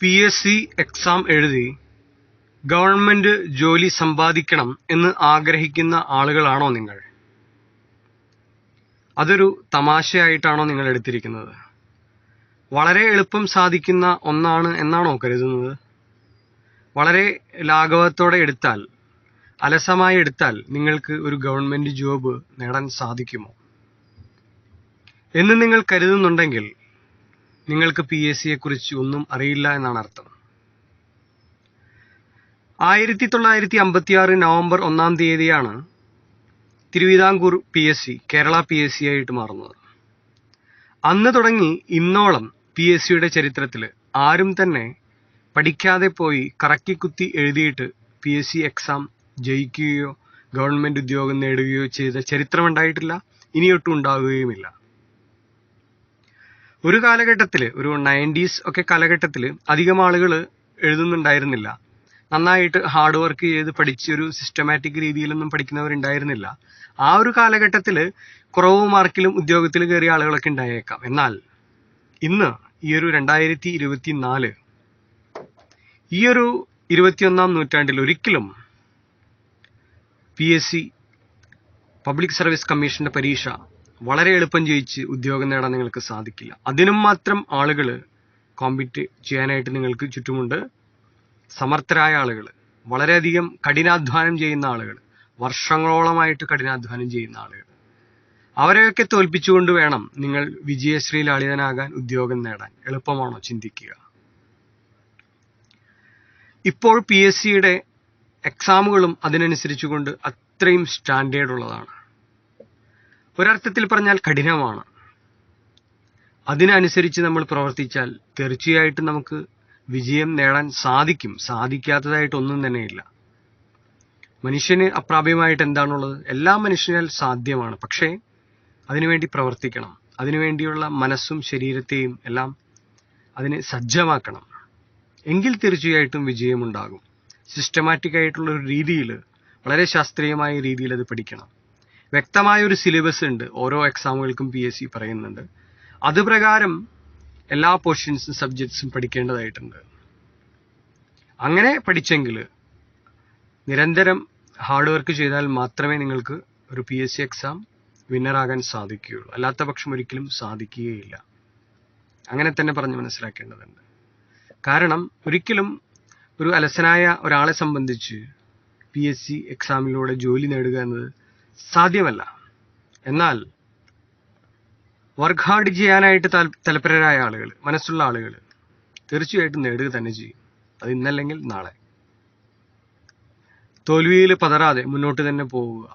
PSC exam എഴുതി government ജോലി സമ്പാദിക്കണം എന്ന് ആഗ്രഹിക്കുന്ന ആളുകളാണോ നിങ്ങൾ? അതൊരു തമാശയായിട്ടാണോ നിങ്ങൾ എടുത്തിരിക്കുന്നത്? വളരെ എളുപ്പം സാധിക്കുന്ന ഒന്നാണ് എന്നാണോ കരുതുന്നത്? വളരെ ലാഘവത്തോടെ എടുത്താൽ, അലസമായി എടുത്താൽ നിങ്ങൾക്ക് ഒരു ഗവൺമെന്റ് ജോബ് നേടാൻ സാധിക്കുമോ എന്ന് നിങ്ങൾ കരുതുന്നുണ്ടെങ്കിൽ നിങ്ങൾക്ക് PSCയെ കുറിച്ച് ഒന്നും അറിയില്ല എന്നാണ് അർത്ഥം. 1956 നവംബർ 1 തീയതിയാണ് തിരുവിതാംകൂർ PSC കേരള PSC ആയിട്ട് മാറുന്നത്. അന്ന് തുടങ്ങി ഇന്നോളം PSCയുടെ ചരിത്രത്തിൽ ആരും തന്നെ പഠിക്കാതെ പോയി കറക്കിക്കുത്തി എഴുതിയിട്ട് PSC എക്സാം ജയിക്കുകയോ ഗവൺമെന്റ് ഉദ്യോഗം നേടുകയോ ചെയ്ത ചരിത്രമുണ്ടായിട്ടില്ല, ഇനിയൊട്ടും ഉണ്ടാവുകയുമില്ല. ഒരു കാലഘട്ടത്തിൽ, ഒരു 90s ഒക്കെ കാലഘട്ടത്തിൽ അധികം ആളുകൾ എഴുതുന്നുണ്ടായിരുന്നില്ല. നന്നായിട്ട് ഹാർഡ് വർക്ക് ചെയ്ത് പഠിച്ച് ഒരു സിസ്റ്റമാറ്റിക് രീതിയിലൊന്നും പഠിക്കുന്നവരുണ്ടായിരുന്നില്ല. ആ ഒരു കാലഘട്ടത്തിൽ കുറവ് മാർക്കിലും ഉദ്യോഗത്തിൽ കയറിയ ആളുകളൊക്കെ ഉണ്ടായേക്കാം. എന്നാൽ ഇന്ന് ഈ ഒരു 2024 ഈ ഒരു 21ാം നൂറ്റാണ്ടിൽ ഒരിക്കലും PSC പബ്ലിക് സർവീസ് കമ്മീഷന്റെ പരീക്ഷ വളരെ എളുപ്പം ജയിച്ച് ഉദ്യോഗം നേടാൻ നിങ്ങൾക്ക് സാധിക്കില്ല. അതിനും മാത്രം ആളുകൾ കോമ്പീറ്റ് ചെയ്യാനായിട്ട് നിങ്ങൾക്ക് ചുറ്റുമുണ്ട്. സമർത്ഥരായ ആളുകൾ, വളരെയധികം കഠിനാധ്വാനം ചെയ്യുന്ന ആളുകൾ, വർഷങ്ങളോളമായിട്ട് കഠിനാധ്വാനം ചെയ്യുന്ന ആളുകൾ, അവരെയൊക്കെ തോൽപ്പിച്ചുകൊണ്ട് വേണം നിങ്ങൾ വിജയശ്രീ ലാളിതനാകാൻ, ഉദ്യോഗം നേടാൻ. എളുപ്പമാണോ? ചിന്തിക്കുക. ഇപ്പോൾ PSCയുടെ എക്സാമുകളും അതിനനുസരിച്ചുകൊണ്ട് അത്രയും സ്റ്റാൻഡേർഡ് ഉള്ളതാണ്. ഒരർത്ഥത്തിൽ പറഞ്ഞാൽ കഠിനമാണ്. അതിനനുസരിച്ച് നമ്മൾ പ്രവർത്തിച്ചാൽ തീർച്ചയായിട്ടും നമുക്ക് വിജയം നേടാൻ സാധിക്കും. സാധിക്കാത്തതായിട്ട് ഒന്നും തന്നെയില്ല. മനുഷ്യന് അപ്രാപ്യമായിട്ട് എന്താണുള്ളത്? എല്ലാം മനുഷ്യനാൽ സാധ്യമാണ്. പക്ഷേ അതിനുവേണ്ടി പ്രവർത്തിക്കണം. അതിനുവേണ്ടിയുള്ള മനസ്സും ശരീരത്തെയും എല്ലാം അതിന് സജ്ജമാക്കണം. എങ്കിൽ തീർച്ചയായിട്ടും വിജയമുണ്ടാകും. സിസ്റ്റമാറ്റിക് ആയിട്ടുള്ള ഒരു രീതിയിൽ, വളരെ ശാസ്ത്രീയമായ രീതിയിൽ അത് പഠിക്കണം. വ്യക്തമായ ഒരു സിലബസ് ഉണ്ട്, ഓരോ എക്സാമുകൾക്കും PSC പറയുന്നുണ്ട്. അത് പ്രകാരം എല്ലാ പോർഷൻസും സബ്ജക്ട്സും പഠിക്കേണ്ടതായിട്ടുണ്ട്. അങ്ങനെ പഠിച്ചെങ്കിൽ, നിരന്തരം ഹാർഡ് വർക്ക് ചെയ്താൽ മാത്രമേ നിങ്ങൾക്ക് ഒരു PSC എക്സാം വിന്നറാകാൻ സാധിക്കുകയുള്ളൂ. അല്ലാത്ത പക്ഷം ഒരിക്കലും സാധിക്കുകയില്ല. അങ്ങനെ തന്നെ പറഞ്ഞ് മനസ്സിലാക്കേണ്ടതുണ്ട്. കാരണം ഒരിക്കലും ഒരു അലസനായ ഒരാളെ സംബന്ധിച്ച് PSC എക്സാമിലൂടെ ജോലി നേടുക എന്നത് സാധ്യമല്ല. എന്നാൽ വർക്ക് ഹാർഡ് ചെയ്യാനായിട്ട് തൽപരരായ ആളുകൾ, മനസ്സുള്ള ആളുകൾ തീർച്ചയായിട്ടും നേടുക തന്നെ ചെയ്യും. അത് ഇന്നല്ലെങ്കിൽ നാളെ. തോൽവിയിൽ പതറാതെ മുന്നോട്ട് തന്നെ പോവുക.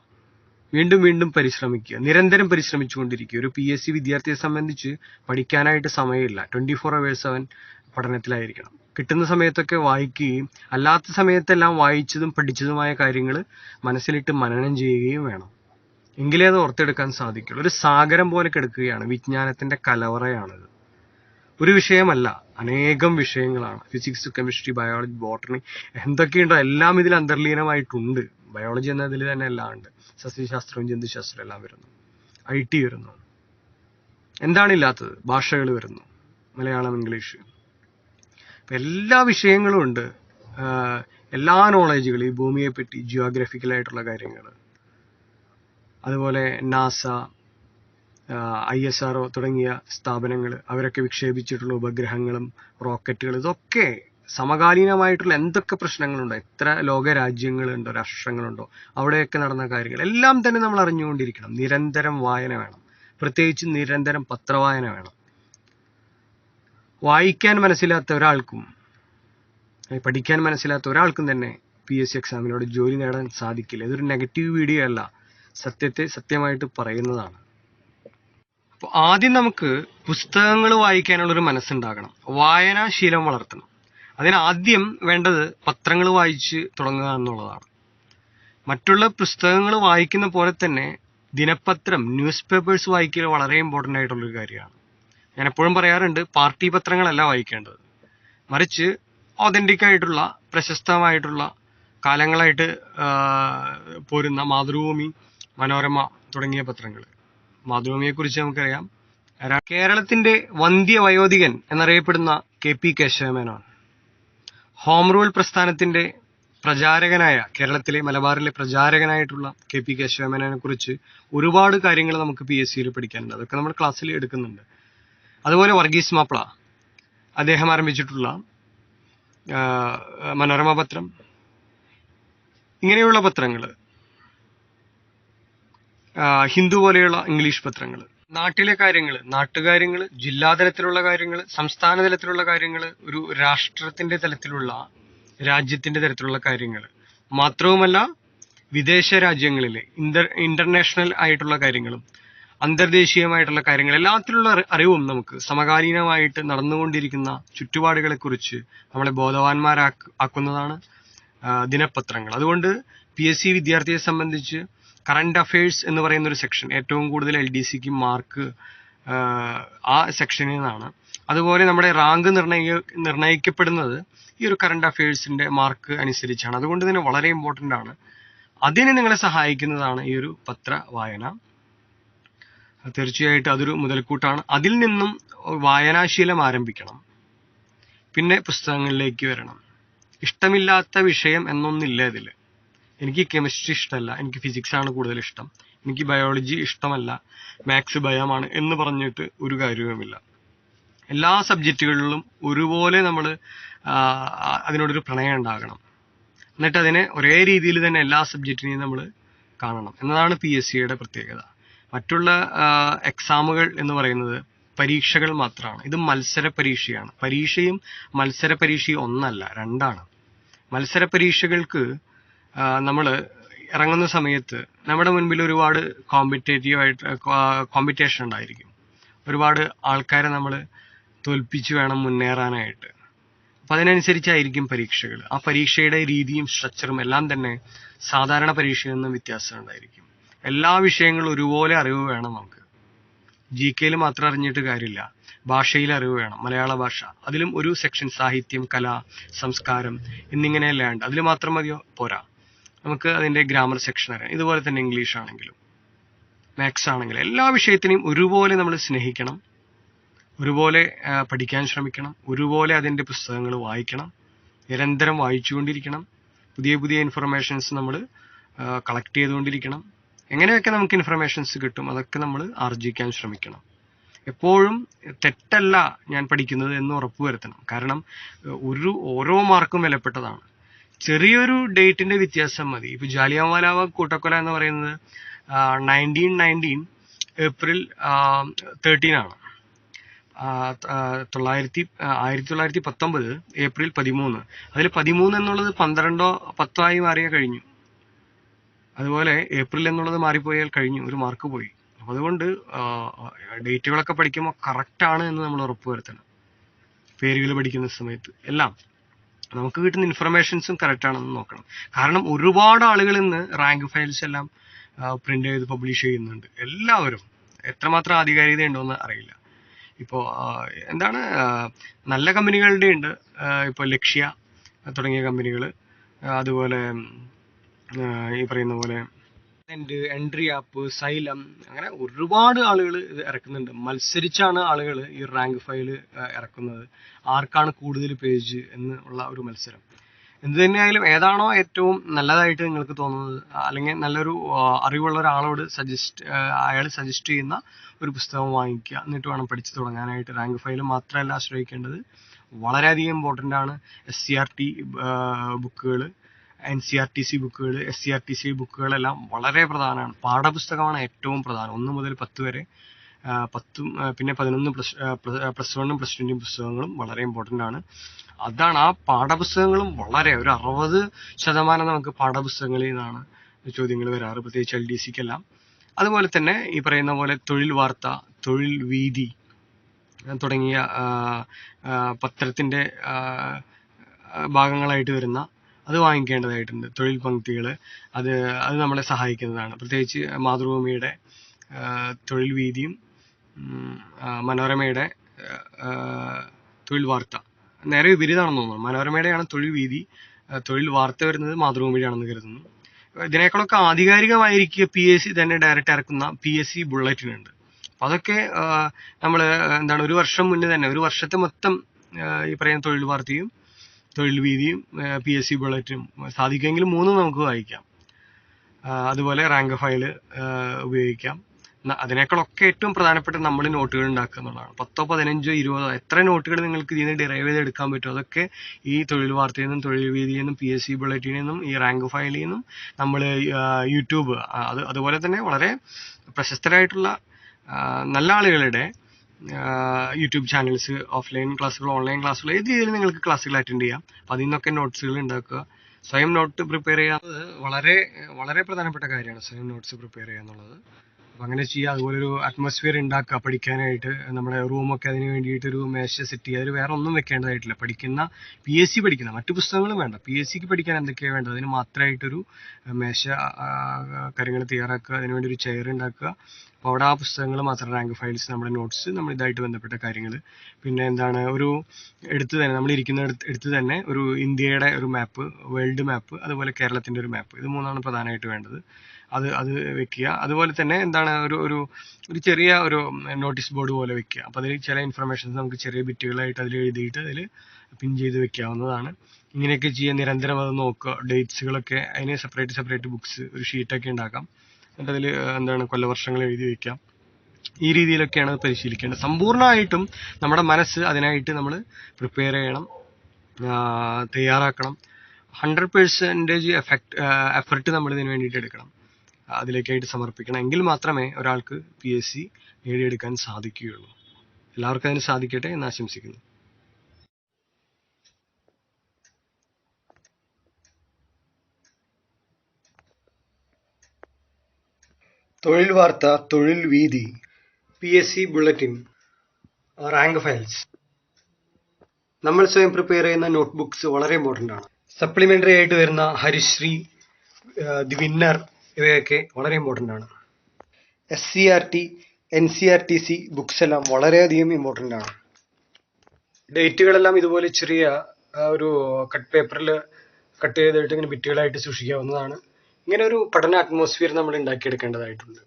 വീണ്ടും വീണ്ടും പരിശ്രമിക്കുക. നിരന്തരം പരിശ്രമിച്ചുകൊണ്ടിരിക്കുക. ഒരു PSC വിദ്യാർത്ഥിയെ സംബന്ധിച്ച് പഠിക്കാനായിട്ട് സമയമില്ല. 24 hours അവൻ പഠനത്തിലായിരിക്കണം. കിട്ടുന്ന സമയത്തൊക്കെ വായിക്കുകയും അല്ലാത്ത സമയത്തെല്ലാം വായിച്ചതും പഠിച്ചതുമായ കാര്യങ്ങൾ മനസ്സിലിട്ട് മനനം ചെയ്യുകയും വേണം. എങ്കിലേ അത് ഓർത്തെടുക്കാൻ സാധിക്കുള്ളൂ. ഒരു സാഗരം പോലെ കിടക്കുകയാണ്. വിജ്ഞാനത്തിന്റെ കലവറയാണിത്. ഒരു വിഷയമല്ല, അനേകം വിഷയങ്ങളാണ്. ഫിസിക്സ്, കെമിസ്ട്രി, ബയോളജി, ബോട്ടണി, എന്തൊക്കെയുണ്ടോ എല്ലാം ഇതിൽ അന്തർലീനമായിട്ടുണ്ട്. ബയോളജി എന്നതിൽ തന്നെ എല്ലാം ഉണ്ട്. സസ്യശാസ്ത്രവും ജന്തുശാസ്ത്രവും എല്ലാം വരുന്നു. IT വരുന്നു. എന്താണില്ലാത്തത്? ഭാഷകൾ വരുന്നു. മലയാളം, ഇംഗ്ലീഷ്, എല്ലാ വിഷയങ്ങളും ഉണ്ട്. എല്ലാ നോളേജുകളും, ഈ ഭൂമിയെപ്പറ്റി ജിയോഗ്രഫിക്കലായിട്ടുള്ള കാര്യങ്ങൾ, അതുപോലെ നാസ, ISRO തുടങ്ങിയ സ്ഥാപനങ്ങൾ, അവരൊക്കെ വിക്ഷേപിച്ചിട്ടുള്ള ഉപഗ്രഹങ്ങളും റോക്കറ്റുകളും, ഇതൊക്കെ സമകാലീനമായിട്ടുള്ള എന്തൊക്കെ പ്രശ്നങ്ങളുണ്ടോ, എത്ര ലോകരാജ്യങ്ങളുണ്ടോ, രാഷ്ട്രങ്ങളുണ്ടോ, അവിടെയൊക്കെ നടന്ന കാര്യങ്ങൾ എല്ലാം തന്നെ നമ്മൾ അറിഞ്ഞുകൊണ്ടിരിക്കണം. നിരന്തരം വായന വേണം. പ്രത്യേകിച്ച് നിരന്തരം പത്രവായന വേണം. വായിക്കാൻ മനസ്സിലാത്ത ഒരാൾക്കും പഠിക്കാൻ മനസ്സിലാത്ത ഒരാൾക്കും തന്നെ PSC എക്സാമിലൂടെ ജോലി നേടാൻ സാധിക്കില്ല. ഇതൊരു നെഗറ്റീവ് വീഡിയോ അല്ല, സത്യത്തെ സത്യമായിട്ട് പറയുന്നതാണ്. അപ്പോൾ ആദ്യം നമുക്ക് പുസ്തകങ്ങൾ വായിക്കാനുള്ളൊരു മനസ്സുണ്ടാകണം. വായനാശീലം വളർത്തണം. അതിനാദ്യം വേണ്ടത് പത്രങ്ങൾ വായിച്ച് തുടങ്ങുക എന്നുള്ളതാണ്. മറ്റുള്ള പുസ്തകങ്ങൾ വായിക്കുന്ന പോലെ തന്നെ ദിനപത്രം, ന്യൂസ് പേപ്പേഴ്സ് വായിക്കൽ വളരെ ഇമ്പോർട്ടൻ്റ് ആയിട്ടുള്ളൊരു കാര്യമാണ്. ഞാൻ എപ്പോഴും പറയാറുണ്ട്, പാർട്ടി പത്രങ്ങളല്ല വായിക്കേണ്ടത്, മറിച്ച് ഒതന്റിക് ആയിട്ടുള്ള, പ്രശസ്തമായിട്ടുള്ള, കാലങ്ങളായിട്ട് പോരുന്ന മാതൃഭൂമി, മനോരമ തുടങ്ങിയ പത്രങ്ങൾ. മാതൃഭൂമിയെ കുറിച്ച് നമുക്കറിയാം. കേരളത്തിന്റെ വന്ധ്യ വയോധികൻ എന്നറിയപ്പെടുന്ന KP കേശവമേനോൻ ഹോം റൂൾ പ്രസ്ഥാനത്തിന്റെ പ്രചാരകനായ, കേരളത്തിലെ മലബാറിലെ പ്രചാരകനായിട്ടുള്ള കെ പി കേശവമേനോനെ കുറിച്ച് ഒരുപാട് കാര്യങ്ങൾ നമുക്ക് PSC യിൽ പഠിക്കാനുണ്ട്. അതൊക്കെ നമ്മൾ ക്ലാസ്സിൽ എടുക്കുന്നുണ്ട്. അതുപോലെ വർഗീസ് മാപ്പിള, അദ്ദേഹം ആരംഭിച്ചിട്ടുള്ള മനോരമ പത്രം, ഇങ്ങനെയുള്ള പത്രങ്ങൾ, ഹിന്ദു പോലെയുള്ള ഇംഗ്ലീഷ് പത്രങ്ങൾ, നാട്ടിലെ കാര്യങ്ങൾ, നാട്ടുകാര്യങ്ങൾ, ജില്ലാതലത്തിലുള്ള കാര്യങ്ങൾ, സംസ്ഥാന തലത്തിലുള്ള കാര്യങ്ങൾ, ഒരു രാഷ്ട്രത്തിന്റെ തലത്തിലുള്ള, രാജ്യത്തിന്റെ തരത്തിലുള്ള കാര്യങ്ങൾ മാത്രവുമല്ല, വിദേശ രാജ്യങ്ങളിലെ ഇന്റർനാഷണൽ ആയിട്ടുള്ള കാര്യങ്ങളും അന്തർദേശീയമായിട്ടുള്ള കാര്യങ്ങൾ, എല്ലാത്തിലുള്ള അറിവും നമുക്ക് സമകാലീനമായിട്ട് നടന്നുകൊണ്ടിരിക്കുന്ന ചുറ്റുപാടുകളെ കുറിച്ച് നമ്മളെ ബോധവാന്മാരാക്കുന്നതാണ് ദിനപത്രങ്ങൾ. അതുകൊണ്ട് PSC വിദ്യാർത്ഥിയെ സംബന്ധിച്ച് കറന്റ് അഫയേഴ്സ് എന്ന് പറയുന്ന ഒരു സെക്ഷൻ ഏറ്റവും കൂടുതൽ LDCക്ക് മാർക്ക് ആ സെക്ഷനിൽ നിന്നാണ്. അതുപോലെ നമ്മുടെ റാങ്ക് നിർണയിക്കപ്പെടുന്നത് ഈ ഒരു കറന്റ് അഫയേഴ്സിന്റെ മാർക്ക് അനുസരിച്ചാണ്. അതുകൊണ്ട് തന്നെ വളരെ ഇമ്പോർട്ടന്റ് ആണ്. അതിനെ നിങ്ങളെ സഹായിക്കുന്നതാണ് ഈ ഒരു പത്ര വായന. തീർച്ചയായിട്ടും അതൊരു മുതൽക്കൂട്ടാണ്. അതിൽ നിന്നും വായനാശീലം ആരംഭിക്കണം. പിന്നെ പുസ്തകങ്ങളിലേക്ക് വരണം. ഇഷ്ടമില്ലാത്ത വിഷയം എന്നൊന്നില്ല ഇതിൽ. എനിക്ക് കെമിസ്ട്രി ഇഷ്ടമല്ല, എനിക്ക് ഫിസിക്സ് ആണ് കൂടുതൽ ഇഷ്ടം, എനിക്ക് ബയോളജി ഇഷ്ടമല്ല, മാത്സ് ഭയമാണ് എന്ന് പറഞ്ഞിട്ട് ഒരു കാര്യവുമില്ല. എല്ലാ സബ്ജക്റ്റുകളിലും ഒരുപോലെ നമ്മൾ അതിനോടൊരു പ്രണയം ഉണ്ടാകണം. എന്നിട്ട് അതിനെ ഒരേ രീതിയിൽ തന്നെ എല്ലാ സബ്ജക്റ്റിനെയും നമ്മൾ കാണണം എന്നതാണ് PSCയുടെ പ്രത്യേകത. മറ്റുള്ള എക്സാമുകൾ എന്ന് പറയുന്നത് പരീക്ഷകൾ മാത്രമാണ്. ഇത് മത്സര പരീക്ഷയാണ്. പരീക്ഷയും മത്സര പരീക്ഷയും ഒന്നല്ല, രണ്ടാണ്. മത്സര പരീക്ഷകൾക്ക് നമ്മൾ ഇറങ്ങുന്ന സമയത്ത് നമ്മുടെ മുൻപിൽ ഒരുപാട് കോമ്പറ്റേഷൻ ഉണ്ടായിരിക്കും. ഒരുപാട് ആൾക്കാരെ നമ്മൾ തോൽപ്പിച്ച് വേണം മുന്നേറാനായിട്ട്. അപ്പൊ അതിനനുസരിച്ചായിരിക്കും പരീക്ഷകൾ. ആ പരീക്ഷയുടെ രീതിയും സ്ട്രക്ചറും എല്ലാം തന്നെ സാധാരണ പരീക്ഷയിൽ നിന്നും വ്യത്യാസം ഉണ്ടായിരിക്കും. എല്ലാ വിഷയങ്ങളും ഒരുപോലെ അറിവ് വേണം നമുക്ക്. GK മാത്രം അറിഞ്ഞിട്ട് കാര്യമില്ല, ഭാഷയിൽ അറിവ് വേണം. മലയാള ഭാഷ, അതിലും ഒരു സെക്ഷൻ സാഹിത്യം, കല, സംസ്കാരം എന്നിങ്ങനെയല്ലാണ്ട് അതിൽ മാത്രം മതിയോ? പോരാ. നമുക്ക് അതിന്റെ ഗ്രാമർ സെക്ഷൻ അറിയാം. ഇതുപോലെ തന്നെ ഇംഗ്ലീഷ് ആണെങ്കിലും മാത്സ് ആണെങ്കിലും എല്ലാ വിഷയത്തിനെയും ഒരുപോലെ നമ്മൾ സ്നേഹിക്കണം, ഒരുപോലെ പഠിക്കാൻ ശ്രമിക്കണം, ഒരുപോലെ അതിന്റെ പുസ്തകങ്ങൾ വായിക്കണം, നിരന്തരം വായിച്ചുകൊണ്ടിരിക്കണം. പുതിയ പുതിയ ഇൻഫർമേഷൻസ് നമ്മൾ കളക്ട് ചെയ്തുകൊണ്ടിരിക്കണം. എങ്ങനെയൊക്കെ നമുക്ക് ഇൻഫർമേഷൻസ് കിട്ടും അതൊക്കെ നമ്മൾ ആർജിക്കാൻ ശ്രമിക്കണം. എപ്പോഴും തെറ്റല്ല ഞാൻ പഠിക്കുന്നത് എന്ന് ഉറപ്പുവരുത്തണം. കാരണം ഓരോ മാർക്കും വിലപ്പെട്ടതാണ്. ചെറിയൊരു ഡേറ്റിന്റെ വ്യത്യാസം മതി. ഇപ്പൊ ജാലിയൻവാലാബാഗ് കൂട്ടക്കൊല എന്ന് പറയുന്നത് 1919 ഏപ്രിൽ 13 ആണ്. 1919 ഏപ്രിൽ 13. അതിൽ 13 എന്നുള്ളത് 12 or 10 ആയി മാറിയ കഴിഞ്ഞു. അതുപോലെ ഏപ്രിൽ എന്നുള്ളത് മാറിപ്പോയാൽ കഴിഞ്ഞു, ഒരു മാർക്ക് പോയി. അപ്പൊ അതുകൊണ്ട് ഡേറ്റുകളൊക്കെ പഠിക്കുമ്പോൾ കറക്റ്റ് ആണ് എന്ന് നമ്മൾ ഉറപ്പുവരുത്തണം. പേരുകൾ പഠിക്കുന്ന സമയത്ത് എല്ലാം നമുക്ക് കിട്ടുന്ന ഇൻഫർമേഷൻസും കറക്റ്റ് ആണെന്ന് നോക്കണം. കാരണം ഒരുപാട് ആളുകൾ ഇന്ന് റാങ്ക് ഫയൽസ് എല്ലാം പ്രിന്റ് ചെയ്ത് പബ്ലിഷ് ചെയ്യുന്നുണ്ട്. എല്ലാവരും എത്രമാത്രം ആധികാരികത ഉണ്ടോന്ന് അറിയില്ല. ഇപ്പോ എന്താണ്, നല്ല കമ്പനികളുടെ ഉണ്ട്. ഇപ്പൊ ലക്ഷ്യ തുടങ്ങിയ കമ്പനികൾ, അതുപോലെ ഈ പറയുന്ന പോലെ എൻട്രി ആപ്പ്, സൈലം, അങ്ങനെ ഒരുപാട് ആളുകൾ ഇത് ഇറക്കുന്നുണ്ട്. മത്സരിച്ചാണ് ആളുകൾ ഈ റാങ്ക് ഫയൽ ഇറക്കുന്നത്. ആർക്കാണ് കൂടുതൽ പേജ് എന്നുള്ള ഒരു മത്സരം. എന്ത് തന്നെയായാലും ഏതാണോ ഏറ്റവും നല്ലതായിട്ട് നിങ്ങൾക്ക് തോന്നുന്നത്, അല്ലെങ്കിൽ നല്ലൊരു അറിവുള്ള ഒരാളോട് അയാൾ സജസ്റ്റ് ചെയ്യുന്ന ഒരു പുസ്തകം വാങ്ങിക്കുക. എന്നിട്ട് വേണം പഠിച്ചു തുടങ്ങാനായിട്ട്. റാങ്ക് ഫയൽ മാത്രമല്ല ആശ്രയിക്കേണ്ടത്, വളരെയധികം ഇമ്പോർട്ടൻ്റ് ആണ് SCRT ബുക്കുകൾ, NCRTC ബുക്കുകൾ, SCRTC ബുക്കുകളെല്ലാം വളരെ പ്രധാനമാണ്. പാഠപുസ്തകമാണ് ഏറ്റവും പ്രധാനം. 1 മുതൽ 10 വരെ, 10 പിന്നെ 11 പ്ലസ് 1 പ്ലസ് 2 പുസ്തകങ്ങളും വളരെ ഇമ്പോർട്ടൻ്റ് ആണ്. അതാണ് ആ പാഠപുസ്തകങ്ങളും വളരെ ഒരു 60% നമുക്ക് പാഠപുസ്തകങ്ങളിൽ നിന്നാണ് ചോദ്യങ്ങൾ വരാറ്, പ്രത്യേകിച്ച് LDCക്കെല്ലാം. അതുപോലെ തന്നെ ഈ പറയുന്ന പോലെ തൊഴിൽ വാർത്ത, തൊഴിൽ വീതി തുടങ്ങിയ പത്രത്തിന്റെ ഭാഗങ്ങളായിട്ട് വരുന്ന അത് വാങ്ങിക്കേണ്ടതായിട്ടുണ്ട്. തൊഴിൽ പങ്ക്തികൾ അത് നമ്മളെ സഹായിക്കുന്നതാണ്. പ്രത്യേകിച്ച് മാതൃഭൂമിയുടെ തൊഴിൽ വീതിയും മനോരമയുടെ തൊഴിൽ വാർത്ത നേരെ വിപരീതമാണെന്ന് തോന്നുന്നു. മനോരമയുടെയാണ് തൊഴിൽ വീതി, തൊഴിൽ വാർത്ത വരുന്നത് മാതൃഭൂമിയുടെയാണെന്ന് കരുതുന്നു. ഇതിനേക്കാളൊക്കെ ആധികാരികമായിരിക്കുക PSC തന്നെ ഡയറക്റ്റ് ഇറക്കുന്ന PSC ബുള്ളറ്റിനുണ്ട്. അപ്പൊ അതൊക്കെ നമ്മൾ എന്താണ്, ഒരു വർഷം മുന്നേ തന്നെ, ഒരു വർഷത്തെ മൊത്തം ഈ പറയുന്ന തൊഴിൽ വാർത്തയും തൊഴിൽ വീതിയും PSC ബുള്ളറ്റിനും സാധിക്കുമെങ്കിൽ 3 നമുക്ക് വായിക്കാം. അതുപോലെ റാങ്ക് ഫയൽ ഉപയോഗിക്കാം. അതിനേക്കാളൊക്കെ ഏറ്റവും പ്രധാനപ്പെട്ട നമ്മൾ നോട്ടുകൾ ഉണ്ടാക്കുക എന്നുള്ളതാണ്. 10, 15, 20 എത്ര നോട്ടുകൾ നിങ്ങൾക്ക് ഇതിൽ നിന്ന് ഡിറൈവ് ചെയ്ത് എടുക്കാൻ പറ്റും, അതൊക്കെ ഈ തൊഴിൽ വാർത്തയിൽ നിന്നും തൊഴിൽ വീതിയിൽ നിന്നും PSC ബുള്ളറ്റിനിൽ നിന്നും ഈ റാങ്ക് ഫയലിൽ നിന്നും നമ്മൾ യൂട്യൂബ് അതുപോലെ തന്നെ വളരെ പ്രശസ്തരായിട്ടുള്ള നല്ല ആളുകളുടെ യൂട്യൂബ് ചാനൽസ്, ഓഫ്ലൈൻ ക്ലാസ്സുകൾ, ഓൺലൈൻ ക്ലാസ്സുകൾ, ഏത് രീതിയിൽ നിങ്ങൾക്ക് ക്ലാസ്സുകൾ അറ്റൻഡ് ചെയ്യാം. അപ്പം അതിൽ നിന്നൊക്കെ നോട്ട്സുകൾ ഉണ്ടാക്കുക. സ്വയം നോട്ട് പ്രിപ്പയർ ചെയ്യാന്നത് വളരെ വളരെ പ്രധാനപ്പെട്ട കാര്യമാണ്. സ്വയം നോട്ട്സ് പ്രിപ്പയർ ചെയ്യുക എന്നുള്ളത്. അപ്പം അങ്ങനെ ചെയ്യുക. അതുപോലെ ഒരു അറ്റ്മോസ്ഫിയർ ഉണ്ടാക്കുക പഠിക്കാനായിട്ട്. നമ്മുടെ റൂമൊക്കെ അതിന് വേണ്ടിയിട്ടൊരു മേശ സെറ്റ് ചെയ്യുക. അതിൽ വേറെ ഒന്നും വെക്കേണ്ടതായിട്ടില്ല. പഠിക്കുന്ന PSC പഠിക്കുന്ന മറ്റു പുസ്തകങ്ങളും വേണ്ട, PSCക്ക് പഠിക്കാൻ എന്തൊക്കെയാണ് വേണ്ടത് അതിന് മാത്രമായിട്ടൊരു മേശ കാര്യങ്ങൾ തയ്യാറാക്കുക. അതിനുവേണ്ടി ഒരു ചെയർ ഉണ്ടാക്കുക. അപ്പോൾ അവിടെ ആ പുസ്തകങ്ങൾ മാത്രം, റാങ്ക് ഫയൽസ്, നമ്മുടെ നോട്ട്സ്, നമ്മൾ ഇതായിട്ട് ബന്ധപ്പെട്ട കാര്യങ്ങൾ, പിന്നെ എന്താണ് ഒരു നമ്മൾ ഇരിക്കുന്ന എടുത്ത് തന്നെ ഒരു ഇന്ത്യയുടെ ഒരു മാപ്പ്, വേൾഡ് മാപ്പ്, അതുപോലെ കേരളത്തിൻ്റെ ഒരു മാപ്പ്, ഇത് 3ആണ് പ്രധാനമായിട്ട് വേണ്ടത്. അത് വെക്കുക. അതുപോലെ തന്നെ എന്താണ് ഒരു ചെറിയ ഒരു നോട്ടീസ് ബോർഡ് പോലെ വെക്കുക. അപ്പോൾ അതിൽ ചില ഇൻഫർമേഷൻസ് നമുക്ക് ചെറിയ ബിറ്റുകളായിട്ട് അതിൽ എഴുതിയിട്ട് അതിൽ പിൻ ചെയ്ത് വെക്കാവുന്നതാണ്. ഇങ്ങനെയൊക്കെ ചെയ്യാൻ നിരന്തരം അത് നോക്കുക. ഡേറ്റ്സുകളൊക്കെ അതിന് സെപ്പറേറ്റ് ബുക്സ്, ഒരു ഷീറ്റൊക്കെ ഉണ്ടാക്കാം. എന്നിട്ട് അതിൽ എന്താണ് കൊല്ലവർഷങ്ങൾ എഴുതി വെക്കാം. ഈ രീതിയിലൊക്കെയാണ് പരിശീലിക്കേണ്ടത്. സമ്പൂർണ്ണമായിട്ടും നമ്മുടെ മനസ്സ് അതിനായിട്ട് നമ്മൾ പ്രിപ്പയർ ചെയ്യണം, തയ്യാറാക്കണം. 100% എഫർട്ട് നമ്മൾ ഇതിന് വേണ്ടിയിട്ട് എടുക്കണം, അതിലേക്കായിട്ട് സമർപ്പിക്കണം. എങ്കിൽ മാത്രമേ ഒരാൾക്ക് PSC നേടിയെടുക്കാൻ സാധിക്കുകയുള്ളൂ. എല്ലാവർക്കും അതിന് സാധിക്കട്ടെ എന്ന് ആശംസിക്കുന്നു. തൊഴിൽ വാർത്ത, തൊഴിൽ വീതി, PSC ബുള്ളറ്റിൻ, റാങ്ക് ഫയൽസ്. നമ്മൾ സ്വയം പ്രിപ്പയർ ചെയ്യുന്ന നോട്ട്ബുക്സ് വളരെ ഇമ്പോർട്ടൻ്റ് ആണ്. സപ്ലിമെൻ്ററി ആയിട്ട് വരുന്ന ഹരിശ്രീ, ദി വിന്നർ, ഇവയൊക്കെ വളരെ ഇമ്പോർട്ടൻ്റ് ആണ്. SCERT, NCERTC ബുക്സ് എല്ലാം വളരെയധികം ഇമ്പോർട്ടൻ്റ് ആണ്. ഡേറ്റുകളെല്ലാം ഇതുപോലെ ചെറിയ ഒരു കട്ട് പേപ്പറിൽ കട്ട് ചെയ്തിട്ട് ഇങ്ങനെ ബിറ്റുകളായിട്ട് സൂക്ഷിക്കാവുന്നതാണ്. ഇങ്ങനെ ഒരു പഠന അറ്റ്മോസ്ഫിയർ നമ്മൾ ഉണ്ടാക്കിയെടുക്കേണ്ടതായിട്ടുണ്ട്.